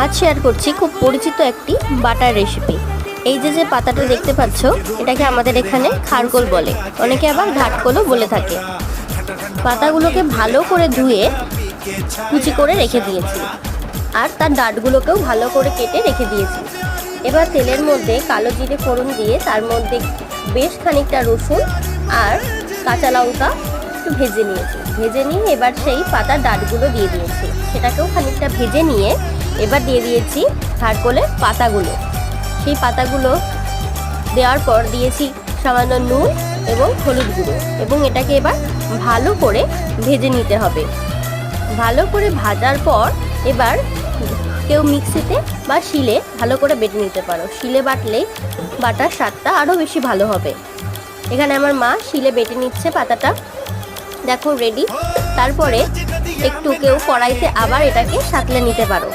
আজ শেয়ার করছি খুব পরিচিত একটি বাটার রেসিপি। এই যে পাতাটা দেখতে পাচ্ছ, এটাকে আমাদের এখানে খারকোল বলে, অনেকে আবার ঘাটকোলও বলে থাকে। পাতাগুলোকে ভালো করে ধুয়ে কুচি করে রেখে দিয়েছি, আর তার ডাঁটগুলোকেও ভালো করে কেটে রেখে দিয়েছি। এবার তেলের মধ্যে কালো জিরে ফোড়ন দিয়ে তার মধ্যে বেশ খানিকটা রসুন আর কাঁচা লঙ্কা একটু ভেজে নিয়েছি। ভেজে নিয়ে এবার সেই পাতার ডাঁটগুলো দিয়ে দিয়েছি, সেটাকেও খানিকটা ভেজে নিয়ে এবার দিয়ে দিয়েছি খারকোলের পাতাগুলো। সেই পাতাগুলো দেওয়ার পর দিয়েছি সামান্য নুন এবং হলুদ গুঁড়ো, এবং এটাকে এবার ভালো করে ভেজে নিতে হবে। ভালো করে ভাজার পর এবার কেউ মিক্সিতে বা শিলে ভালো করে বেটে নিতে পারো। শিলে বাটলেই বাটার স্বাদটা আরও বেশি ভালো হবে। এখানে আমার মা শিলে বেটে নিচ্ছে পাতাটা, দেখো রেডি। তারপরে একটু কেউ কড়াইতে আবার এটাকে সাঁতলে নিতে পারো।